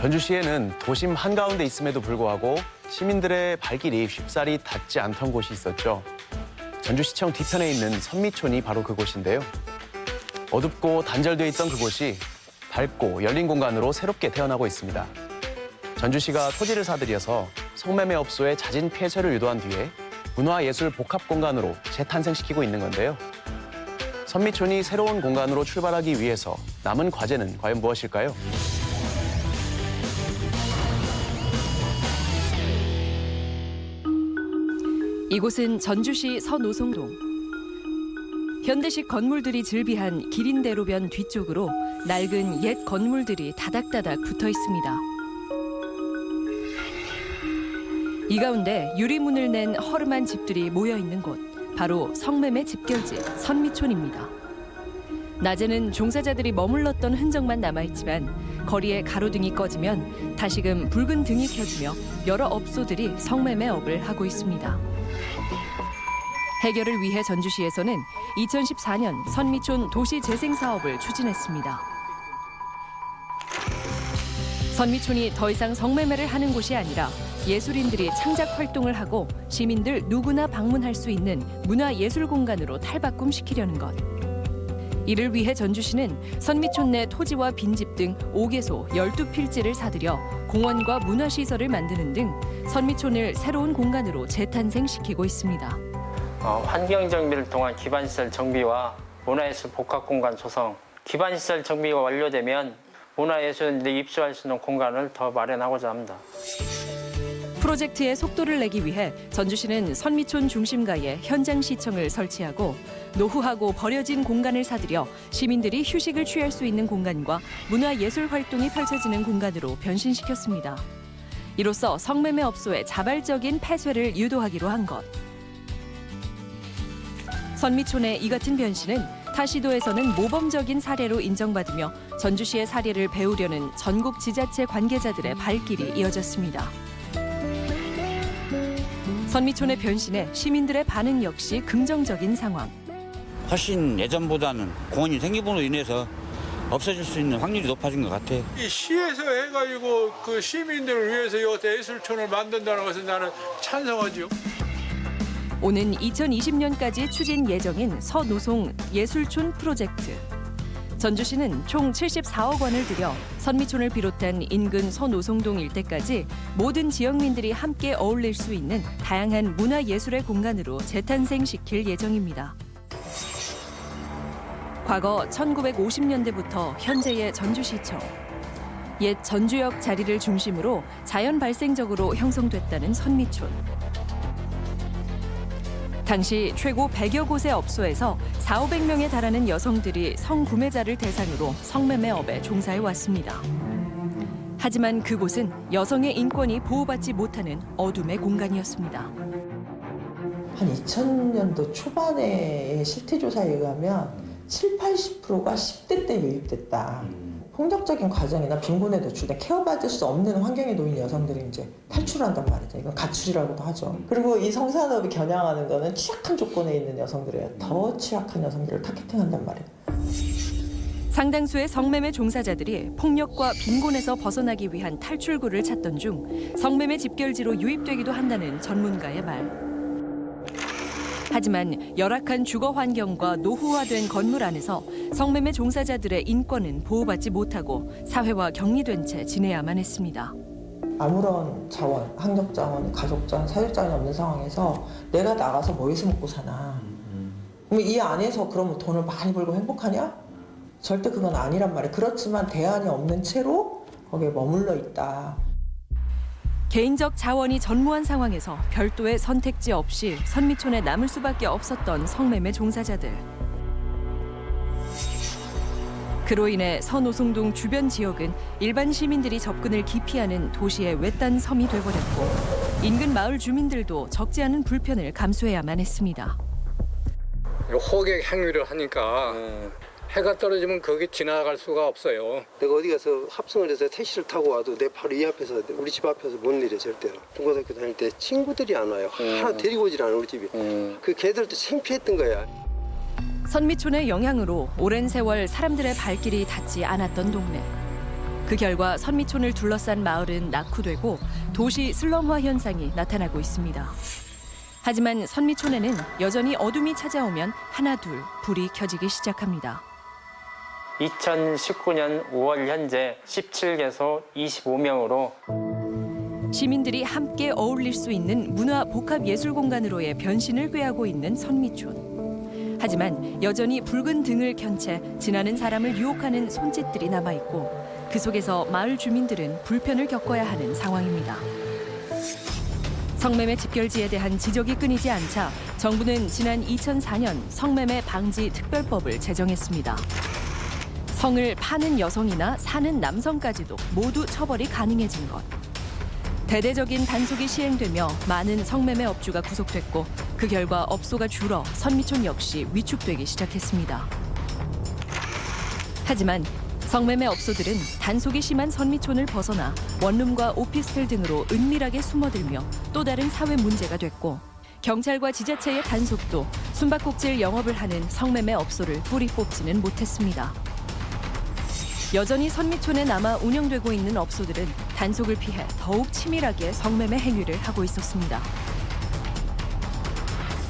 전주시에는 도심 한가운데 있음에도 불구하고 시민들의 발길이 쉽사리 닿지 않던 곳이 있었죠. 전주시청 뒤편에 있는 선미촌이 바로 그곳인데요. 어둡고 단절돼 있던 그곳이 밝고 열린 공간으로 새롭게 태어나고 있습니다. 전주시가 토지를 사들여서 성매매업소의 잦은 폐쇄를 유도한 뒤에 문화예술 복합 공간으로 재탄생시키고 있는 건데요. 선미촌이 새로운 공간으로 출발하기 위해서 남은 과제는 과연 무엇일까요? 이곳은 전주시 서노송동. 현대식 건물들이 즐비한 기린대로변 뒤쪽으로 낡은 옛 건물들이 다닥다닥 붙어 있습니다. 이 가운데 유리문을 낸 허름한 집들이 모여 있는 곳, 바로 성매매 집결지 선미촌입니다. 낮에는 종사자들이 머물렀던 흔적만 남아있지만 거리에 가로등이 꺼지면 다시금 붉은 등이 켜지며 여러 업소들이 성매매업을 하고 있습니다. 해결을 위해 전주시에서는 2014년 선미촌 도시재생사업을 추진했습니다. 선미촌이 더 이상 성매매를 하는 곳이 아니라 예술인들이 창작 활동을 하고 시민들 누구나 방문할 수 있는 문화예술 공간으로 탈바꿈시키려는 것. 이를 위해 전주시는 선미촌 내 토지와 빈집 등 5개소 12필지를 사들여 공원과 문화시설을 만드는 등 선미촌을 새로운 공간으로 재탄생시키고 있습니다. 환경 정비를 통한 기반시설 정비와 문화예술 복합공간 조성, 기반시설 정비가 완료되면 문화예술인들이 입소할 수 있는 공간을 더 마련하고자 합니다. 프로젝트의 속도를 내기 위해 전주시는 선미촌 중심가에 현장시청을 설치하고 노후하고 버려진 공간을 사들여 시민들이 휴식을 취할 수 있는 공간과 문화예술 활동이 펼쳐지는 공간으로 변신시켰습니다. 이로써 성매매 업소의 자발적인 폐쇄를 유도하기로 한 것. 선미촌의 이 같은 변신은 타 시도에서는 모범적인 사례로 인정받으며 전주시의 사례를 배우려는 전국 지자체 관계자들의 발길이 이어졌습니다. 선미촌의 변신에 시민들의 반응 역시 긍정적인 상황. 훨씬 예전보다는 공원이 생김으로 인해서 없어질 수 있는 확률이 높아진 것 같아요. 이 시에서 해가지고 그 시민들을 위해서 이 예술촌을 만든다는 것은 나는 찬성하죠. 오는 2020년까지 추진 예정인 서노송 예술촌 프로젝트. 전주시는 총 74억 원을 들여 선미촌을 비롯한 인근 서노송동 일대까지 모든 지역민들이 함께 어울릴 수 있는 다양한 문화예술의 공간으로 재탄생시킬 예정입니다. 과거 1950년대부터 현재의 전주시청. 옛 전주역 자리를 중심으로 자연 발생적으로 형성됐다는 선미촌. 당시 최고 100여 곳의 업소에서 4,500명에 달하는 여성들이 성구매자를 대상으로 성매매업에 종사해 왔습니다. 하지만 그곳은 여성의 인권이 보호받지 못하는 어둠의 공간이었습니다. 한 2000년도 초반에 실태조사에 의하면 70~80%가 10대 때 유입됐다. 폭력적인 과정이나 빈곤에 노출돼 케어받을 수 없는 환경에 놓인 여성들이 이제 탈출한단 말이죠. 이건 가출이라고도 하죠. 그리고 이 성산업이 겨냥하는 거는 취약한 조건에 있는 여성들이에요. 더 취약한 여성들을 타겟팅한단 말이에요. 상당수의 성매매 종사자들이 폭력과 빈곤에서 벗어나기 위한 탈출구를 찾던 중 성매매 집결지로 유입되기도 한다는 전문가의 말. 하지만 열악한 주거 환경과 노후화된 건물 안에서 성매매 종사자들의 인권은 보호받지 못하고 사회와 격리된 채 지내야만 했습니다. 아무런 자원, 학력 자원, 가족 자원, 사회적 자원이 없는 상황에서 내가 나가서 뭐 해서 먹고 사나. 그럼 이 안에서 그러면 돈을 많이 벌고 행복하냐? 절대 그건 아니란 말이에요. 그렇지만 대안이 없는 채로 거기에 머물러 있다. 개인적 자원이 전무한 상황에서 별도의 선택지 없이 선미촌에 남을 수밖에 없었던 성매매 종사자들. 그로 인해 서노송동 주변 지역은 일반 시민들이 접근을 기피하는 도시의 외딴 섬이 돼버렸고 인근 마을 주민들도 적지 않은 불편을 감수해야만 했습니다. 호객 행위를 하니까 해가 떨어지면 거기 지나갈 수가 없어요. 내가 어디 가서 합성을 해서 택시를 타고 와도 내 바로 이 앞에서 우리 집 앞에서 못 내려 절대로. 중고등학교 다닐 때 친구들이 안 와요. 하나 데리고 오질 않아 우리 집이. 그 걔들도 창피했던 거야. 선미촌의 영향으로 오랜 세월 사람들의 발길이 닿지 않았던 동네. 그 결과 선미촌을 둘러싼 마을은 낙후되고 도시 슬럼화 현상이 나타나고 있습니다. 하지만 선미촌에는 여전히 어둠이 찾아오면 하나둘 불이 켜지기 시작합니다. 2019년 5월 현재 17개소 25명으로 시민들이 함께 어울릴 수 있는 문화 복합 예술 공간으로의 변신을 꾀하고 있는 선미촌. 하지만 여전히 붉은 등을 켠 채 지나는 사람을 유혹하는 손짓들이 남아있고 그 속에서 마을 주민들은 불편을 겪어야 하는 상황입니다. 성매매 집결지에 대한 지적이 끊이지 않자 정부는 지난 2004년 성매매 방지 특별법을 제정했습니다. 성을 파는 여성이나 사는 남성까지도 모두 처벌이 가능해진 것. 대대적인 단속이 시행되며 많은 성매매 업주가 구속됐고 그 결과 업소가 줄어 선미촌 역시 위축되기 시작했습니다. 하지만 성매매 업소들은 단속이 심한 선미촌을 벗어나 원룸과 오피스텔 등으로 은밀하게 숨어들며 또 다른 사회 문제가 됐고 경찰과 지자체의 단속도 숨바꼭질 영업을 하는 성매매 업소를 뿌리 뽑지는 못했습니다. 여전히 선미촌에 남아 운영되고 있는 업소들은 단속을 피해 더욱 치밀하게 성매매 행위를 하고 있었습니다.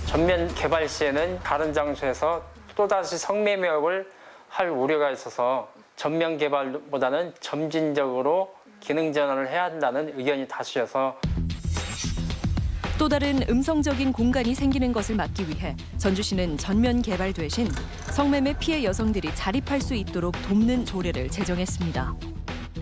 전면 개발 시에는 다른 장소에서 또다시 성매매업을 할 우려가 있어서 전면 개발보다는 점진적으로 기능 전환을 해야 한다는 의견이 다수여서 또 다른 음성적인 공간이 생기는 것을 막기 위해 전주시는 전면 개발 대신 성매매 피해 여성들이 자립할 수 있도록 돕는 조례를 제정했습니다.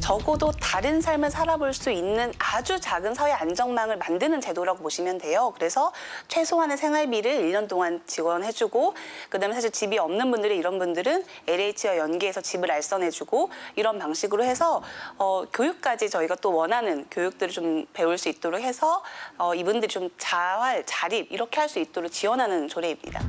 적어도 다른 삶을 살아볼 수 있는 아주 작은 사회 안정망을 만드는 제도라고 보시면 돼요. 그래서 최소한의 생활비를 1년 동안 지원해주고 그다음에 사실 집이 없는 분들이 이런 분들은 LH와 연계해서 집을 알선해주고 이런 방식으로 해서 교육까지 저희가 또 원하는 교육들을 좀 배울 수 있도록 해서 이분들이 좀 자활, 자립 이렇게 할 수 있도록 지원하는 조례입니다.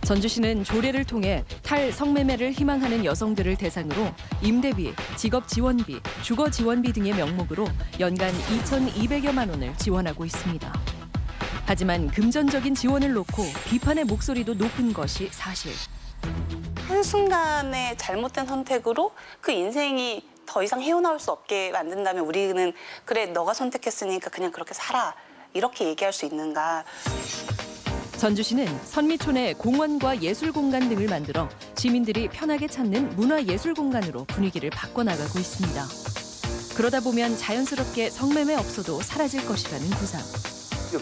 전주시는 조례를 통해 탈성매매를 희망하는 여성들을 대상으로 임대비, 직업지원비, 주거지원비 등의 명목으로 연간 2,200여만 원을 지원하고 있습니다. 하지만 금전적인 지원을 놓고 비판의 목소리도 높은 것이 사실. 한순간의 잘못된 선택으로 그 인생이 더 이상 헤어나올 수 없게 만든다면 우리는 그래 너가 선택했으니까 그냥 그렇게 살아 이렇게 얘기할 수 있는가. 전주시는 선미촌에 공원과 예술공간 등을 만들어 시민들이 편하게 찾는 문화예술공간으로 분위기를 바꿔나가고 있습니다. 그러다 보면 자연스럽게 성매매 업소도 사라질 것이라는 구상.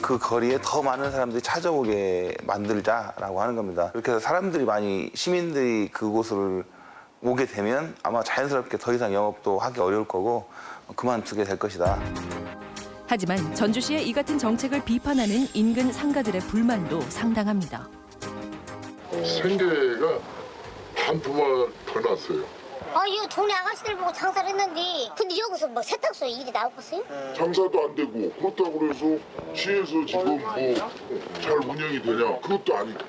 그 거리에 더 많은 사람들이 찾아오게 만들자라고 하는 겁니다. 이렇게 해서 사람들이 많이 시민들이 그곳을 오게 되면 아마 자연스럽게 더 이상 영업도 하기 어려울 거고 그만두게 될 것이다. 하지만 전주시의 이 같은 정책을 비판하는 인근 상가들의 불만도 상당합니다. 생계가 반토막 더 났어요. 이거 동네 아가씨들 보고 장사를 했는데 근데 여기서 뭐 세탁소 일이 나오겠어요? 장사도 안 되고 그렇다고 해서 시에서 지금 뭐 잘 운영이 되냐 그것도 아니고.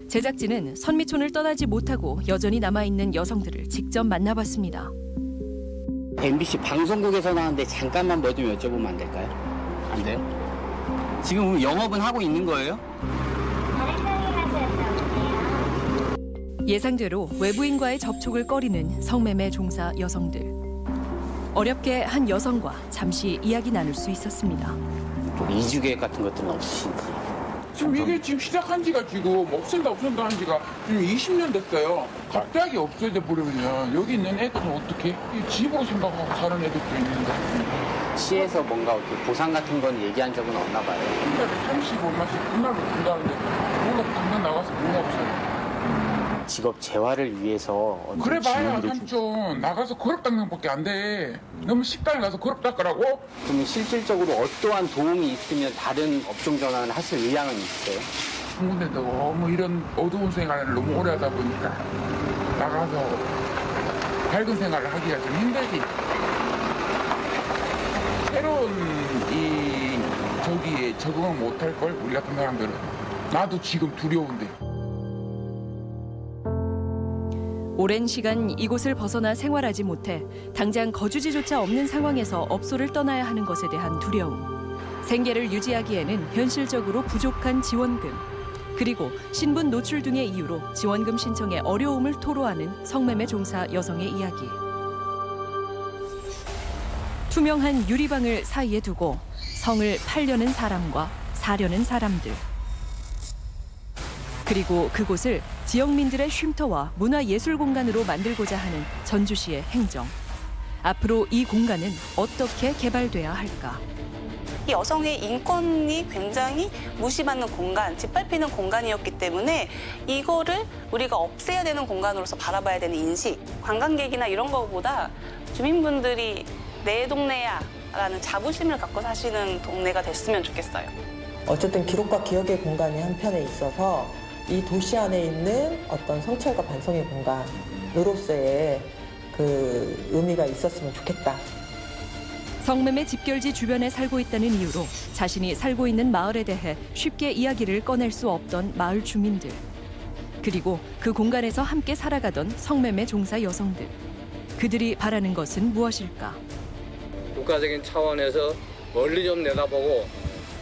제작진은 선미촌을 떠나지 못하고 여전히 남아있는 여성들을 직접 만나봤습니다. MBC 방송국에서 나왔는데 잠깐만 뭐 좀 여쭤보면 안 될까요? 안 돼요? 지금 영업은 하고 있는 거예요? 예상대로 외부인과의 접촉을 꺼리는 성매매 종사 여성들. 어렵게 한 여성과 잠시 이야기 나눌 수 있었습니다. 좀 이주 계획 같은 것들은 없으신지? 지금 이게 지금 시작한 지가 지금 없앤다 한 지가 지금 20년 됐어요. 갑자기 없어져 버리면 여기 있는 애들은 어떻게? 집으로 생각하고 사는 애들도 있는데. 시에서 뭔가 어떻게 보상 같은 건 얘기한 적은 없나 봐요. 한 달에 35만씩 끝나고 준다는데 뭔가 당장 나가서 뭔가 없어요. 직업 재활을 위해서 그래 봐야 삼촌 나가서 거럽당장밖에 안 돼. 너무 식당에 가서 거럽 닦으라고? 그러면 실질적으로 어떠한 도움이 있으면 다른 업종 전환을 하실 의향은 있으세요? 한 군데 너무 이런 어두운 생활을 너무 오래 하다 보니까 나가서 밝은 생활을 하기가 좀 힘들지. 새로운 저기에 적응을 못할 걸 우리 같은 사람들은. 나도 지금 두려운데. 오랜 시간 이곳을 벗어나 생활하지 못해 당장 거주지조차 없는 상황에서 업소를 떠나야 하는 것에 대한 두려움. 생계를 유지하기에는 현실적으로 부족한 지원금. 그리고 신분 노출 등의 이유로 지원금 신청에 어려움을 토로하는 성매매 종사 여성의 이야기. 투명한 유리방을 사이에 두고 성을 팔려는 사람과 사려는 사람들. 그리고 그곳을 지역민들의 쉼터와 문화예술 공간으로 만들고자 하는 전주시의 행정. 앞으로 이 공간은 어떻게 개발돼야 할까? 이 여성의 인권이 굉장히 무시받는 공간, 짓밟히는 공간이었기 때문에 이거를 우리가 없애야 되는 공간으로서 바라봐야 되는 인식, 관광객이나 이런 거보다 주민분들이 내 동네야 라는 자부심을 갖고 사시는 동네가 됐으면 좋겠어요. 어쨌든 기록과 기억의 공간이 한편에 있어서 이 도시 안에 있는 어떤 성찰과 반성의 공간으로서의 그 의미가 있었으면 좋겠다. 성매매 집결지 주변에 살고 있다는 이유로 자신이 살고 있는 마을에 대해 쉽게 이야기를 꺼낼 수 없던 마을 주민들. 그리고 그 공간에서 함께 살아가던 성매매 종사 여성들. 그들이 바라는 것은 무엇일까? 국가적인 차원에서 멀리 좀 내다보고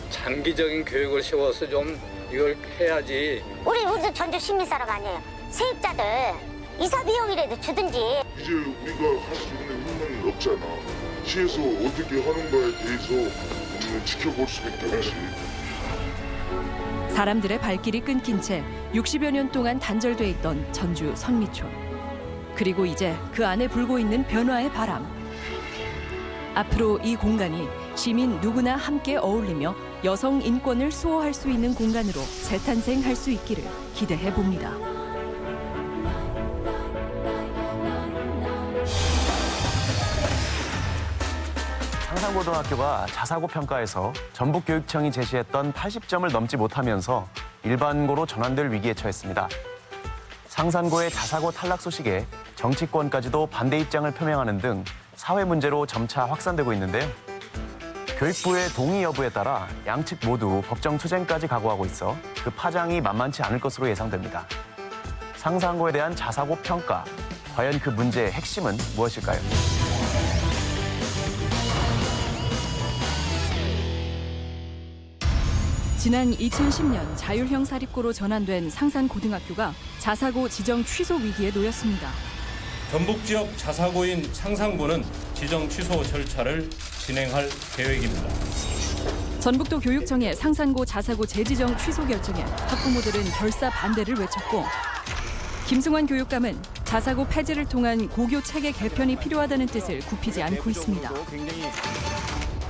장기적인 교육을 세워서 좀 이걸 해야지. 우리도 전주 시민 사람 아니에요. 세입자들 이사 비용이라도 주든지. 이제 우리가 할 수 있는 힘은 없잖아. 시에서 어떻게 하는가에 대해서 우리는 지켜볼 수밖에 없지. 사람들의 발길이 끊긴 채 60여 년 동안 단절돼 있던 전주 선미촌. 그리고 이제 그 안에 불고 있는 변화의 바람. 앞으로 이 공간이 시민 누구나 함께 어울리며 여성 인권을 수호할 수 있는 공간으로 재탄생할 수 있기를 기대해 봅니다. 상산고등학교가 자사고 평가에서 전북교육청이 제시했던 80점을 넘지 못하면서 일반고로 전환될 위기에 처했습니다. 상산고의 자사고 탈락 소식에 정치권까지도 반대 입장을 표명하는 등 사회 문제로 점차 확산되고 있는데요. 교육부의 동의 여부에 따라 양측 모두 법정 투쟁까지 각오하고 있어 그 파장이 만만치 않을 것으로 예상됩니다. 상산고에 대한 자사고 평가, 과연 그 문제의 핵심은 무엇일까요? 지난 2010년 자율형 사립고로 전환된 상산고등학교가 자사고 지정 취소 위기에 놓였습니다. 전북 지역 자사고인 상산고는 지정 취소 절차를 진행할 계획입니다. 전북도 교육청의 상산고 자사고 재지정 취소 결정에 학부모들은 결사 반대를 외쳤고 김승환 교육감은 자사고 폐지를 통한 고교 체계 개편이 필요하다는 뜻을 굽히지 않고 있습니다.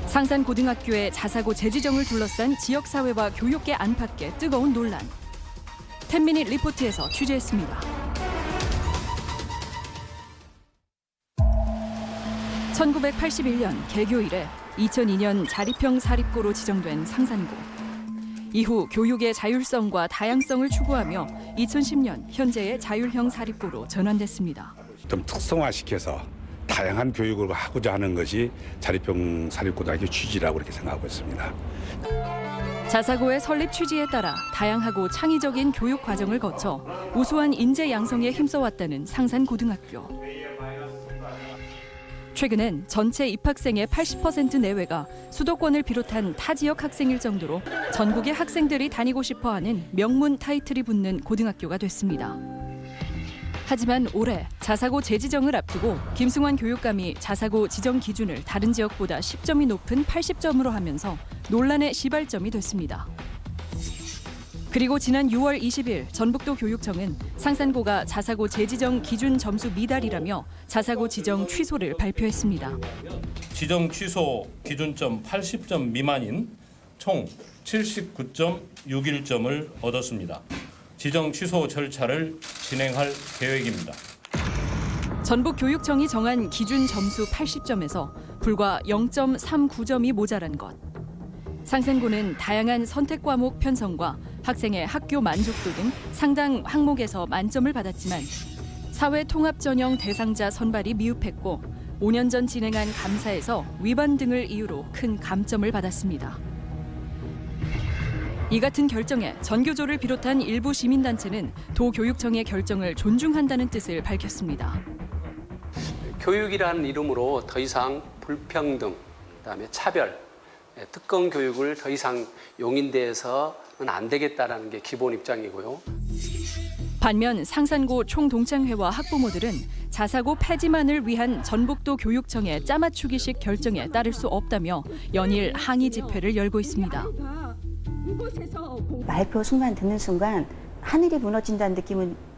상산고등학교의 자사고 재지정을 둘러싼 지역사회와 교육계 안팎의 뜨거운 논란. 10미닛 리포트에서 취재했습니다. 1981년 개교 이래 2002년 자립형 사립고로 지정된 상산고. 이후 교육의 자율성과 다양성을 추구하며 2010년 현재의 자율형 사립고로 전환됐습니다. 좀 특성화시켜서 다양한 교육을 하고자 하는 것이 자립형 사립고등학교 취지라고 그렇게 생각하고 있습니다. 자사고의 설립 취지에 따라 다양하고 창의적인 교육 과정을 거쳐 우수한 인재 양성에 힘써왔다는 상산고등학교. 최근엔 전체 입학생의 80% 내외가 수도권을 비롯한 타 지역 학생일 정도로 전국의 학생들이 다니고 싶어하는 명문 타이틀이 붙는 고등학교가 됐습니다. 하지만 올해 자사고 재지정을 앞두고 김승환 교육감이 자사고 지정 기준을 다른 지역보다 10점이 높은 80점으로 하면서 논란의 시발점이 됐습니다. 그리고 지난 6월 20일 전북도 교육청은 상산고가 자사고 재지정 기준 점수 미달이라며 자사고 지정 취소를 발표했습니다. 지정 취소 기준점 80점 미만인 총 79.61점을 얻었습니다. 지정 취소 절차를 진행할 계획입니다. 전북교육청이 정한 기준 점수 80점에서 불과 0.39점이 모자란 것. 상산고는 다양한 선택 과목 편성과 학생의 학교 만족도 등 상당 항목에서 만점을 받았지만 사회 통합 전형 대상자 선발이 미흡했고 5년 전 진행한 감사에서 위반 등을 이유로 큰 감점을 받았습니다. 이 같은 결정에 전교조를 비롯한 일부 시민단체는 도교육청의 결정을 존중한다는 뜻을 밝혔습니다. 교육이라는 이름으로 더 이상 불평등, 그다음에 차별, 특권 교육을 더 이상 용인돼서는 안 되겠다라는 게 기본 입장이고요. 반면 상산고 총동창회와 학부모들은 자사고 폐지만을 위한 전북도 교육청의 짜맞추기식 결정에 따를 수 없다며 연일 항의 집회를 열고 있습니다. 말표 순간 듣는 순간 하늘이 무너진다는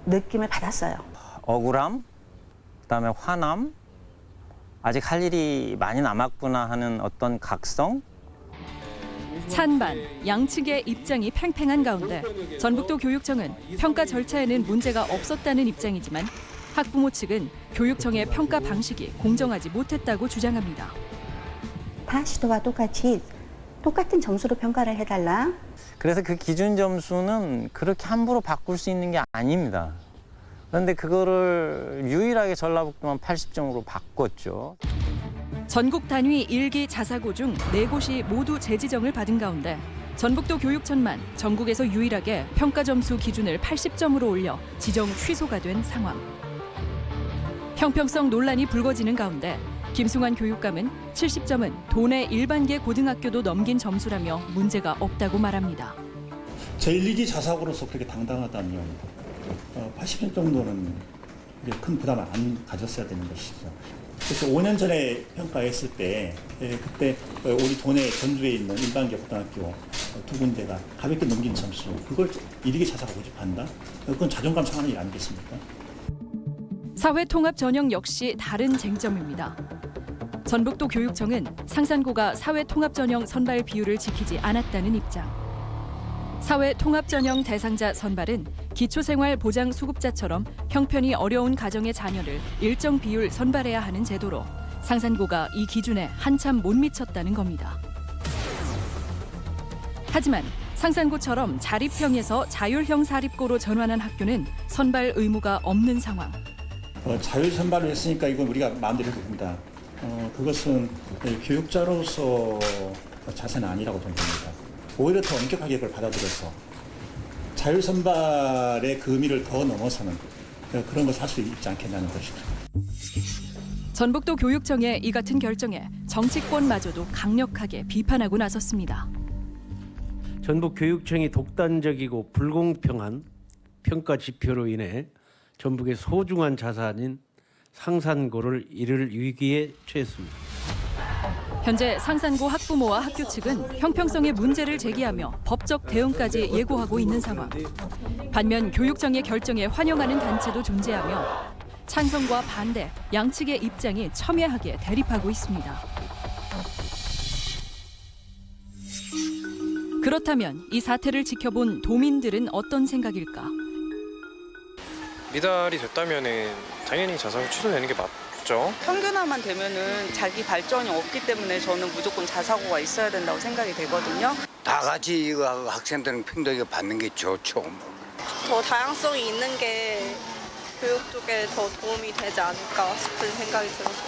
느낌을 받았어요. 억울함, 그다음에 화남, 아직 할 일이 많이 남았구나 하는 어떤 각성. 찬반, 양측의 입장이 팽팽한 가운데 전북도 교육청은 평가 절차에는 문제가 없었다는 입장이지만 학부모 측은 교육청의 평가 방식이 공정하지 못했다고 주장합니다. 타 시도와 똑같은 점수로 평가를 해달라. 그래서 그 기준 점수는 그렇게 함부로 바꿀 수 있는 게 아닙니다. 그런데 그거를 유일하게 전라북도만 80점으로 바꿨죠. 전국 단위 1기 자사고 중 4곳이 모두 재지정을 받은 가운데 전북도 교육청만 전국에서 유일하게 평가 점수 기준을 80점으로 올려 지정 취소가 된 상황. 형평성 논란이 불거지는 가운데 김승환 교육감은 70점은 도내 일반계 고등학교도 넘긴 점수라며 문제가 없다고 말합니다. 제1, 2기 자사고로서 그렇게 당당하다면 80점 정도는 큰 부담을 안 가졌어야 되는 것이죠. 그래서 5년 전에 평가했을 때 그때 우리 도내 전주에 있는 일반계 고등학교 2군데가 가볍게 넘긴 점수, 그걸 1기 자사고 모집한다? 그건 자존감 상하는 일 아니겠습니까? 사회통합 전형 역시 다른 쟁점입니다. 전북도 교육청은 상산고가 사회통합 전형 선발 비율을 지키지 않았다는 입장. 사회통합 전형 대상자 선발은 기초생활보장수급자처럼 형편이 어려운 가정의 자녀를 일정 비율 선발해야 하는 제도로 상산고가 이 기준에 한참 못 미쳤다는 겁니다. 하지만 상산고처럼 자립형에서 자율형 사립고로 전환한 학교는 선발 의무가 없는 상황. 자율 선발을 했으니까 이건 우리가 마음대로 해도 됩니다. 그것은 교육자로서 자세는 아니라고 봅니다. 오히려 더 엄격하게 그걸 받아들여서 자율 선발의 그 의미를 더 넘어서는 그런 것을 할 수 있지 않겠냐는 것이죠. 전북도 교육청의 이 같은 결정에 정치권마저도 강력하게 비판하고 나섰습니다. 전북 교육청이 독단적이고 불공평한 평가 지표로 인해 전북의 소중한 자산인 상산고를 이를 위기에 처했습니다. 현재 상산고 학부모와 학교 측은 형평성의 문제를 제기하며 법적 대응까지 예고하고 있는 상황. 반면 교육청의 결정에 환영하는 단체도 존재하며 찬성과 반대, 양측의 입장이 첨예하게 대립하고 있습니다. 그렇다면 이 사태를 지켜본 도민들은 어떤 생각일까? 미달이 됐다면은 당연히 자사고 취소되는 게 맞죠. 평균화만 되면은 자기 발전이 없기 때문에 저는 무조건 자사고가 있어야 된다고 생각이 되거든요. 다 같이 이거 학생들은 평등하게 받는 게 좋죠. 더 다양성이 있는 게 교육 쪽에 더 도움이 되지 않을까 싶은 생각이 들어서.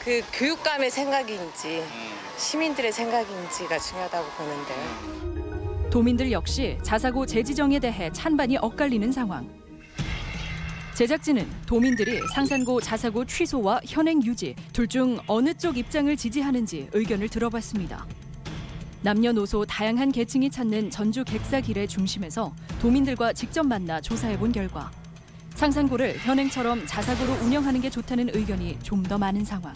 그 교육감의 생각인지 시민들의 생각인지가 중요하다고 보는데요. 도민들 역시 자사고 재지정에 대해 찬반이 엇갈리는 상황. 제작진은 도민들이 상산고 자사고 취소와 현행 유지 둘 중 어느 쪽 입장을 지지하는지 의견을 들어봤습니다. 남녀노소 다양한 계층이 찾는 전주 객사길의 중심에서 도민들과 직접 만나 조사해본 결과 상산고를 현행처럼 자사고로 운영하는 게 좋다는 의견이 좀 더 많은 상황.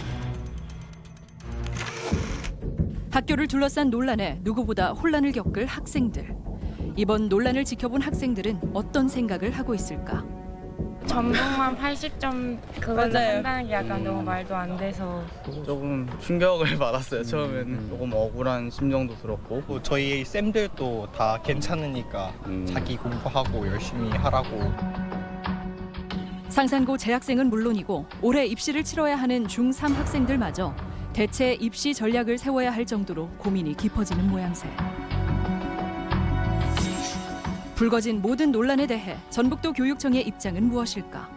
학교를 둘러싼 논란에 누구보다 혼란을 겪을 학생들. 이번 논란을 지켜본 학생들은 어떤 생각을 하고 있을까? 전북만 80점 그걸로 한다는 게 약간 너무 말도 안 돼서 조금 충격을 받았어요. 처음에는 조금 억울한 심정도 들었고 또 저희 쌤들도 다 괜찮으니까 자기 공부하고 열심히 하라고. 상산고 재학생은 물론이고 올해 입시를 치러야 하는 중3 학생들마저 대체 입시 전략을 세워야 할 정도로 고민이 깊어지는 모양새. 불거진 모든 논란에 대해 전북도 교육청의 입장은 무엇일까?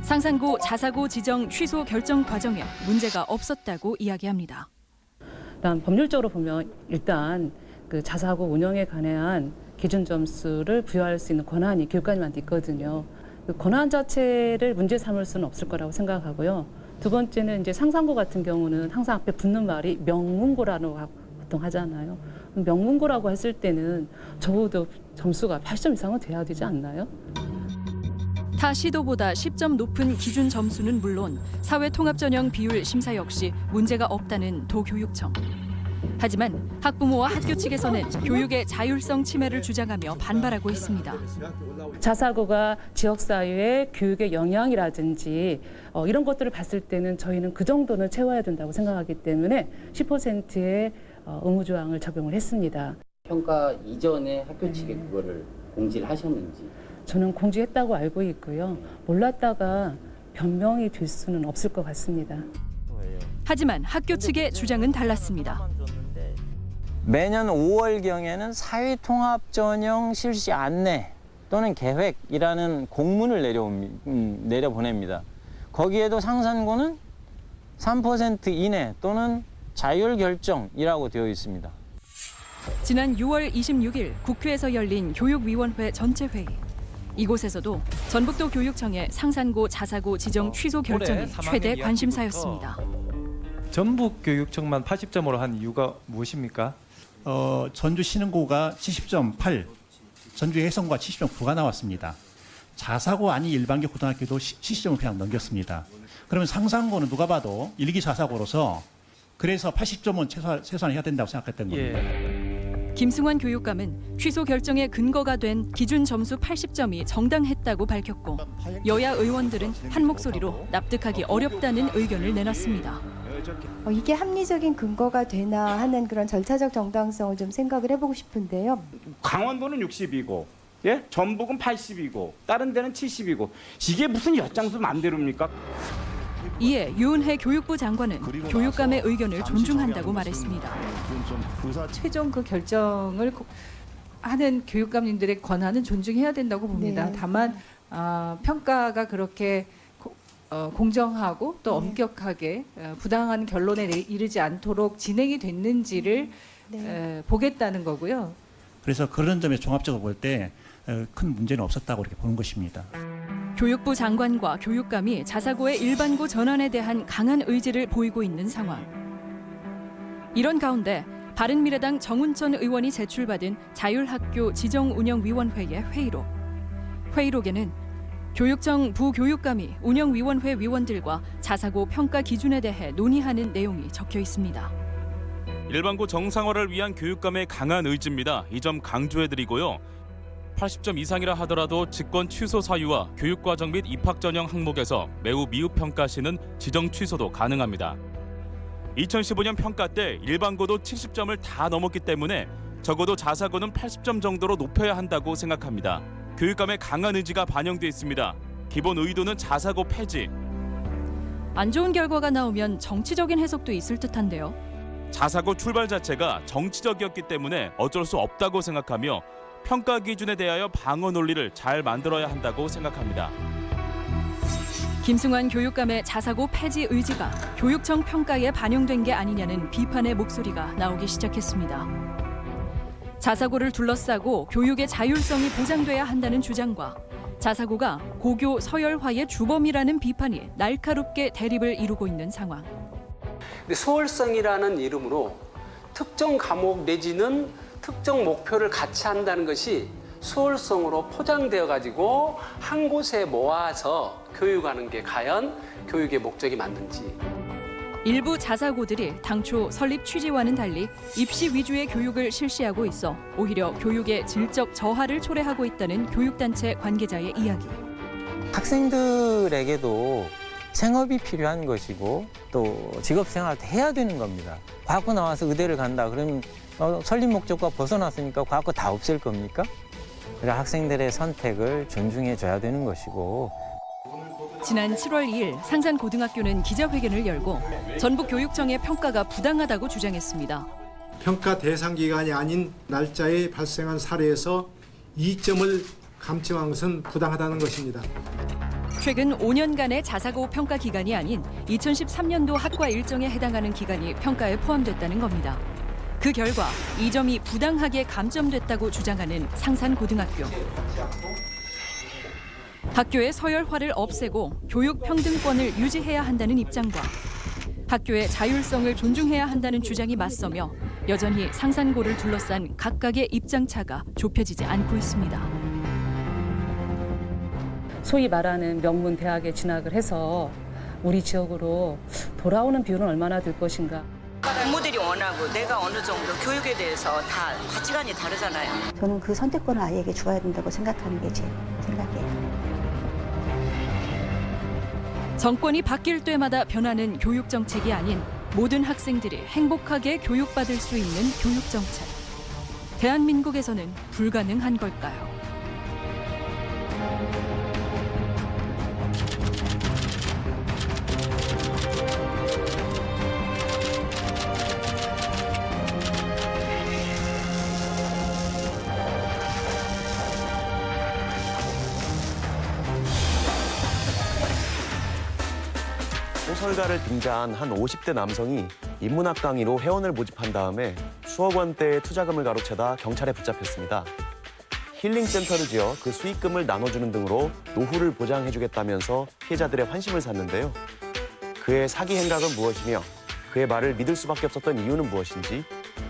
상산고 자사고 지정 취소 결정 과정에 문제가 없었다고 이야기합니다. 일단 법률적으로 보면 일단 그 자사고 운영에 관한 기준 점수를 부여할 수 있는 권한이 교육감님한테 있거든요. 그 권한 자체를 문제 삼을 수는 없을 거라고 생각하고요. 두 번째는 이제 상산고 같은 경우는 항상 앞에 붙는 말이 명문고라고 보통 하잖아요. 명문고라고 했을 때는 적어도 점수가 80점 이상은 돼야 되지 않나요? 타 시도보다 10점 높은 기준 점수는 물론 사회통합전형 비율 심사 역시 문제가 없다는 도교육청. 하지만 학부모와 학교 측에서는 교육의 자율성 침해를 주장하며 반발하고 있습니다. 자사고가 지역사회의 교육의 영향이라든지 이런 것들을 봤을 때는 저희는 그 정도는 채워야 된다고 생각하기 때문에 10%의 의무조항을 적용을 했습니다. 평가 이전에 학교 측에 그거를 공지를 하셨는지? 저는 공지했다고 알고 있고요. 몰랐다가 변명이 될 수는 없을 것 같습니다. 하지만 학교 측의 주장은 달랐습니다. 매년 5월경에는 사회통합전형 실시 안내 또는 계획이라는 공문을 내려보냅니다. 거기에도 상산고는 3% 이내 또는 자율결정이라고 되어 있습니다. 지난 6월 26일 국회에서 열린 교육위원회 전체 회의. 이곳에서도 전북도 교육청의 상산고 자사고 지정 취소 결정이 최대 관심사였습니다. 전북교육청만 80점으로 한 이유가 무엇입니까? 전주 신흥고가 70.8, 전주 해성고가 70.9가 나왔습니다. 자사고 아닌 일반계 고등학교도 70점을 그냥 넘겼습니다. 그러면 상산고는 누가 봐도 일기 자사고로서 그래서 80점은 최소한 해야 된다고 생각했던 겁니다. 김승환 교육감은 취소 결정의 근거가 된 기준 점수 80점이 정당했다고 밝혔고 여야 의원들은 한 목소리로 납득하기 어렵다는 의견을 내놨습니다. 이게 합리적인 근거가 되나 하는 그런 절차적 정당성을 좀 생각을 해보고 싶은데요. 강원도는 60이고 예? 전북은 80이고 다른 데는 70이고 이게 무슨 엿장수 맘대로입니까? 이에 유은혜 교육부 장관은 교육감의 의견을 존중한다고 말했습니다. 최종 그 결정을 하는 교육감님들의 권한은 존중해야 된다고 봅니다. 네. 다만 평가가 그렇게 공정하고 또 엄격하게 부당한 결론에 이르지 않도록 진행이 됐는지를 보겠다는 거고요. 그래서 그런 점에 종합적으로 볼 때 큰 문제는 없었다고 이렇게 보는 것입니다. 교육부 장관과 교육감이 자사고의 일반고 전환에 대한 강한 의지를 보이고 있는 상황. 이런 가운데 바른미래당 정운천 의원이 제출받은 자율학교 지정운영위원회의 회의록. 회의록에는 교육청 부교육감이 운영위원회 위원들과 자사고 평가 기준에 대해 논의하는 내용이 적혀 있습니다. 일반고 정상화를 위한 교육감의 강한 의지입니다. 이 점 강조해드리고요. 80점 이상이라 하더라도 직권 취소 사유와 교육과정 및 입학 전형 항목에서 매우 미흡 평가 시는 지정 취소도 가능합니다. 2015년 평가 때 일반고도 70점을 다 넘었기 때문에 적어도 자사고는 80점 정도로 높여야 한다고 생각합니다. 교육감의 강한 의지가 반영돼 있습니다. 기본 의도는 자사고 폐지. 안 좋은 결과가 나오면 정치적인 해석도 있을 듯한데요. 자사고 출발 자체가 정치적이었기 때문에 어쩔 수 없다고 생각하며 평가 기준에 대하여 방어 논리를 잘 만들어야 한다고 생각합니다. 김승환 교육감의 자사고 폐지 의지가 교육청 평가에 반영된 게 아니냐는 비판의 목소리가 나오기 시작했습니다. 자사고를 둘러싸고 교육의 자율성이 보장돼야 한다는 주장과 자사고가 고교 서열화의 주범이라는 비판이 날카롭게 대립을 이루고 있는 상황. 근데 수월성이라는 이름으로 특정 과목 내지는 특정 목표를 같이 한다는 것이 수월성으로 포장되어 가지고 한 곳에 모아서 교육하는 게 과연 교육의 목적이 맞는지. 일부 자사고들이 당초 설립 취지와는 달리 입시 위주의 교육을 실시하고 있어 오히려 교육의 질적 저하를 초래하고 있다는 교육단체 관계자의 이야기. 학생들에게도 생업이 필요한 것이고 또 직업생활도 해야 되는 겁니다. 과학고 나와서 의대를 간다 그러면 설립 목적과 벗어났으니까 과학고 다 없앨 겁니까? 그래서 학생들의 선택을 존중해 줘야 되는 것이고. 지난 7월 2일 상산고등학교는 기자회견을 열고 전북교육청의 평가가 부당하다고 주장했습니다. 평가 대상 기간이 아닌 날짜에 발생한 사례에서 이점을 감점한 것은 부당하다는 것입니다. 최근 5년간의 자사고 평가 기간이 아닌 2013년도 학과 일정에 해당하는 기간이 평가에 포함됐다는 겁니다. 그 결과 이 점이 부당하게 감점됐다고 주장하는 상산고등학교. 학교의 서열화를 없애고 교육 평등권을 유지해야 한다는 입장과 학교의 자율성을 존중해야 한다는 주장이 맞서며 여전히 상산고를 둘러싼 각각의 입장차가 좁혀지지 않고 있습니다. 소위 말하는 명문 대학에 진학을 해서 우리 지역으로 돌아오는 비율은 얼마나 될 것인가. 부모들이 원하고 내가 어느 정도 교육에 대해서 다 가치관이 다르잖아요. 저는 그 선택권을 아이에게 주어야 된다고 생각하는 게 제 생각이에요. 정권이 바뀔 때마다 변하는 교육 정책이 아닌 모든 학생들이 행복하게 교육받을 수 있는 교육 정책. 대한민국에서는 불가능한 걸까요? 소설가를 빙자한 한 50대 남성이 인문학 강의로 회원을 모집한 다음에 수억 원대의 투자금을 가로채다 경찰에 붙잡혔습니다. 힐링센터를 지어 그 수익금을 나눠주는 등으로 노후를 보장해주겠다면서 피해자들의 환심을 샀는데요. 그의 사기 행각은 무엇이며 그의 말을 믿을 수밖에 없었던 이유는 무엇인지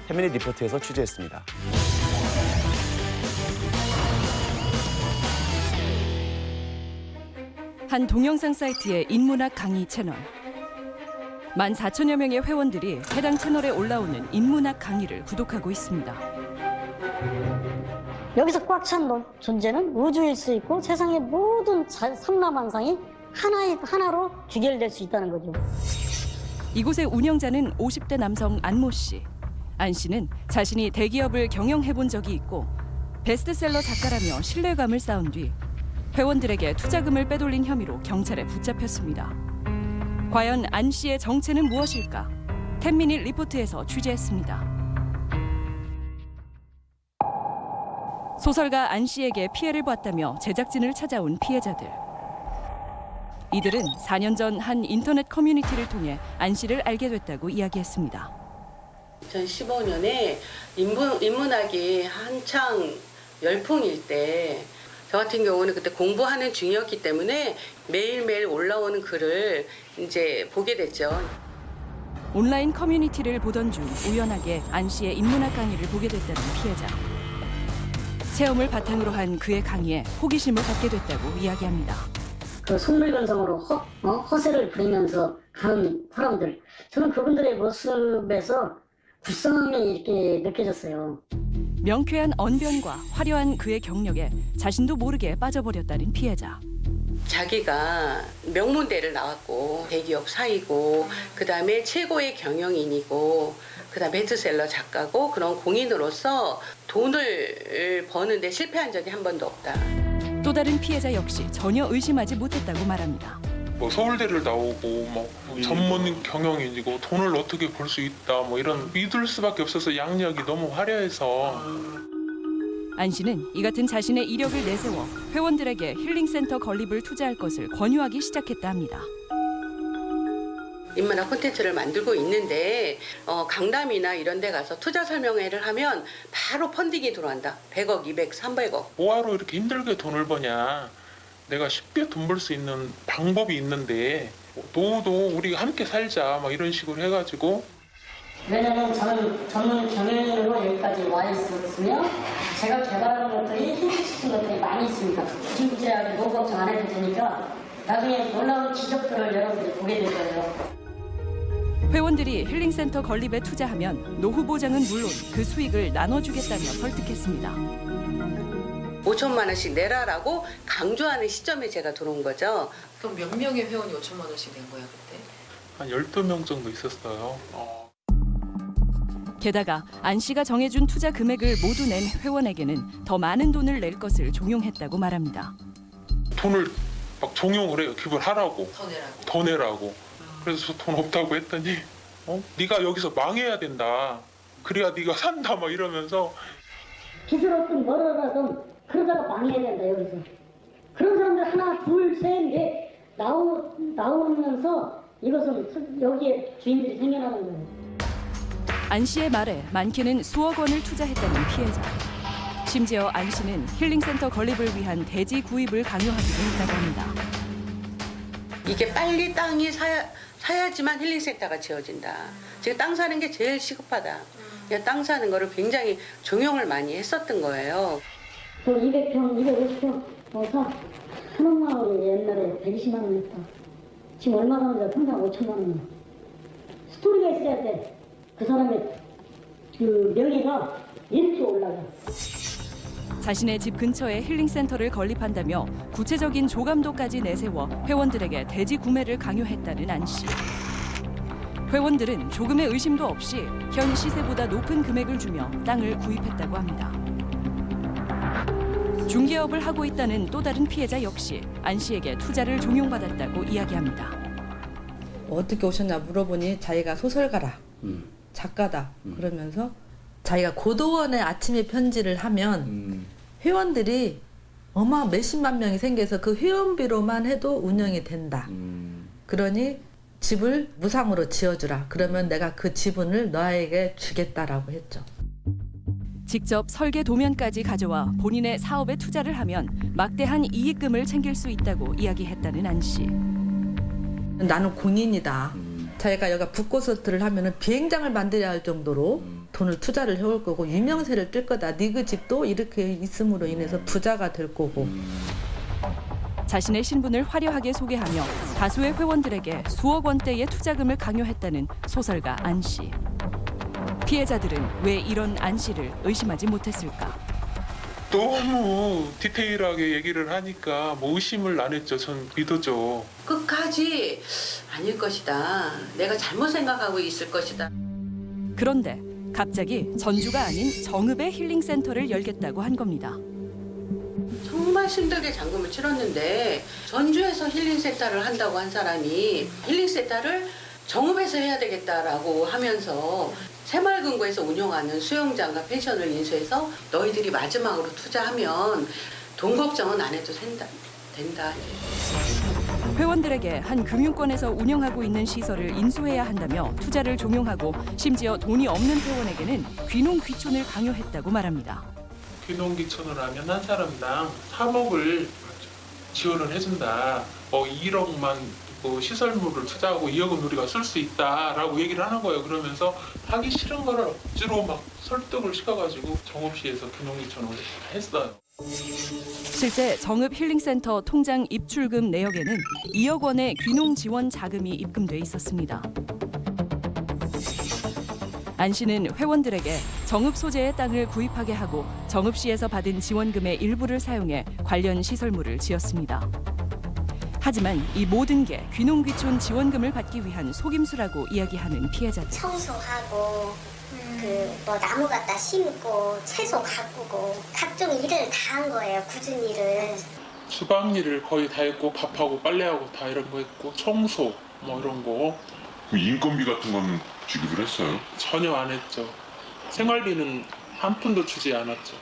태민이 리포트에서 취재했습니다. 한 동영상 사이트의 인문학 강의 채널. 14,000여 명의 회원들이 해당 채널에 올라오는 인문학 강의를 구독하고 있습니다. 여기서 꽉 찬 존재는 우주일 수 있고 세상의 모든 삼라만상이 하나로 귀결될 수 있다는 거죠. 이곳의 운영자는 50대 남성 안모 씨. 안 씨는 자신이 대기업을 경영해 본 적이 있고 베스트셀러 작가라며 신뢰감을 쌓은 뒤 회원들에게 투자금을 빼돌린 혐의로 경찰에 붙잡혔습니다. 과연 안 씨의 정체는 무엇일까? 10미닛 리포트에서 취재했습니다. 소설가 안 씨에게 피해를 봤다며 제작진을 찾아온 피해자들. 이들은 4년 전 한 인터넷 커뮤니티를 통해 안 씨를 알게 됐다고 이야기했습니다. 2015년에 인문학이 한창 열풍일 때 저 같은 경우는 그때 공부하는 중이었기 때문에 매일매일 올라오는 글을 이제 보게 됐죠. 온라인 커뮤니티를 보던 중 우연하게 안 씨의 인문학 강의를 보게 됐다는 피해자. 체험을 바탕으로 한 그의 강의에 호기심을 갖게 됐다고 이야기합니다. 그 속물건성으로 허세를 부리면서 그런 사람들, 저는 그분들의 모습에서 불쌍함이 이렇게 느껴졌어요. 명쾌한 언변과 화려한 그의 경력에 자신도 모르게 빠져버렸다는 피해자. 자기가 명문대를 나왔고 대기업 사이고 그다음에 최고의 경영인이고 그다음에 베스트셀러 작가고 그런 공인으로서 돈을 버는데 실패한 적이 한 번도 없다. 또 다른 피해자 역시 전혀 의심하지 못했다고 말합니다. 뭐 서울대를 나오고 뭐 전문 경영인이고 돈을 어떻게 벌 수 있다 뭐 이런 믿을 수밖에 없어서 양력이 너무 화려해서. 안 씨는 이 같은 자신의 이력을 내세워 회원들에게 힐링센터 건립을 투자할 것을 권유하기 시작했다 합니다. 인문학 콘텐츠를 만들고 있는데 강남이나 이런 데 가서 투자 설명회를 하면 바로 펀딩이 들어간다. 100억, 200, 300억. 뭐하러 이렇게 힘들게 돈을 버냐. 내가 쉽게 돈 벌 수 있는 방법이 있는데 노후도 우리 함께 살자 막 이런 식으로 해가지고. 왜냐면 저는 전문 경영인으로 여기까지 와 있었으며 제가 개발하는 것들이 힘들시킨 것들이 많이 있습니다. 구질구질하게 노후 걱정 안 해도 되니까 나중에 놀라운 기적들을 여러분들이 보게 될 거예요. 회원들이 힐링센터 건립에 투자하면 노후 보장은 물론 그 수익을 나눠주겠다며 설득했습니다. 5천만 원씩 내라라고 강조하는 시점에 제가 들어온 거죠. 그럼 몇 명의 회원이 5천만 원씩 낸 거야 그때? 한 12명 정도 있었어요. 게다가 안 씨가 정해준 투자 금액을 모두 낸 회원에게는 더 많은 돈을 낼 것을 종용했다고 말합니다. 돈을 막 종용을 해요. 기부하라고. 더 내라고. 그래서 돈 없다고 했더니 네가 여기서 망해야 된다. 그래야 네가 산다 막 이러면서. 기술 어떤 뭐라든 그러다가 망해야 된다 여기서. 그런 사람들 하나 둘 셋 넷 나오면서 이것은 여기에 주인들이 생겨나는 거예요. 안 씨의 말에 많게는 수억 원을 투자했다는 피해자. 심지어 안 씨는 힐링센터 건립을 위한 대지 구입을 강요하기도 했다고 합니다. 이게 빨리 땅이 사야지만 힐링센터가 지어진다. 지금 땅 사는 게 제일 시급하다. 땅 사는 거를 굉장히 종용을 많이 했었던 거예요. 저 200평, 250평 한옥마을이 옛날에 120만 원 했다. 지금 얼마 갑니다. 평당 5천만 원. 스토리가 있어야 돼. 그 사람의 그 명예가 이렇게 올라가. 자신의 집 근처에 힐링센터를 건립한다며 구체적인 조감도까지 내세워 회원들에게 대지 구매를 강요했다는 안 씨. 회원들은 조금의 의심도 없이 현 시세보다 높은 금액을 주며 땅을 구입했다고 합니다. 중개업을 하고 있다는 또 다른 피해자 역시 안 씨에게 투자를 종용받았다고 이야기합니다. 어떻게 오셨냐 물어보니 자기가 소설가라, 작가다 그러면서 자기가 고도원에 아침에 편지를 하면 회원들이 몇십만 명이 생겨서 그 회원비로만 해도 운영이 된다. 그러니 집을 무상으로 지어주라. 그러면 내가 그 지분을 너에게 주겠다라고 했죠. 직접 설계 도면까지 가져와 본인의 사업에 투자를 하면 막대한 이익금을 챙길 수 있다고 이야기했다는 안 씨. 나는 공인이다. 자기가 여기 붓콘서트를 하면은 비행장을 만들어야 할 정도로 돈을 투자를 해올 거고 유명세를 뜰 거다. 네 그 집도 이렇게 있음으로 인해서 부자가 될 거고. 자신의 신분을 화려하게 소개하며 다수의 회원들에게 수억 원대의 투자금을 강요했다는 소설가 안 씨. 피해자들은 왜 이런 안 씨를 의심하지 못했을까? 너무 디테일하게 얘기를 하니까 뭐 의심을 안 했죠. 전 믿었죠. 끝까지 아닐 것이다. 내가 잘못 생각하고 있을 것이다. 그런데 갑자기 전주가 아닌 정읍의 힐링센터를 열겠다고 한 겁니다. 정말 힘들게 잔금을 치렀는데 전주에서 힐링센터를 한다고 한 사람이 힐링센터를 정읍에서 해야 되겠다라고 하면서 새마을금고에서 운영하는 수영장과 펜션을 인수해서 너희들이 마지막으로 투자하면 돈 걱정은 안 해도 된다. 회원들에게 한 금융권에서 운영하고 있는 시설을 인수해야 한다며 투자를 종용하고 심지어 돈이 없는 회원에게는 귀농귀촌을 강요했다고 말합니다. 귀농귀촌을 하면 한 사람당 3억을 지원을 해준다. 1억만 시설물을 투자하고 2억은 우리가 쓸 수 있다라고 얘기를 하는 거예요. 그러면서 하기 싫은 거를 억지로 막 설득을 시켜가지고 정읍시에서 귀농귀촌을 했어요. 실제 정읍 힐링센터 통장 입출금 내역에는 2억 원의 귀농 지원 자금이 입금돼 있었습니다. 안 씨는 회원들에게 정읍 소재의 땅을 구입하게 하고 정읍시에서 받은 지원금의 일부를 사용해 관련 시설물을 지었습니다. 하지만 이 모든 게 귀농귀촌 지원금을 받기 위한 속임수라고 이야기하는 피해자들. 청소하고 나무 갖다 심고 채소 가꾸고 각종 일을 다 한 거예요. 굳은 일을. 주방 일을 거의 다 했고 밥하고 빨래하고 다 이런 거 했고 청소 이런 거. 그럼 인건비 같은 건 지급을 했어요? 전혀 안 했죠. 생활비는 한 푼도 주지 않았죠.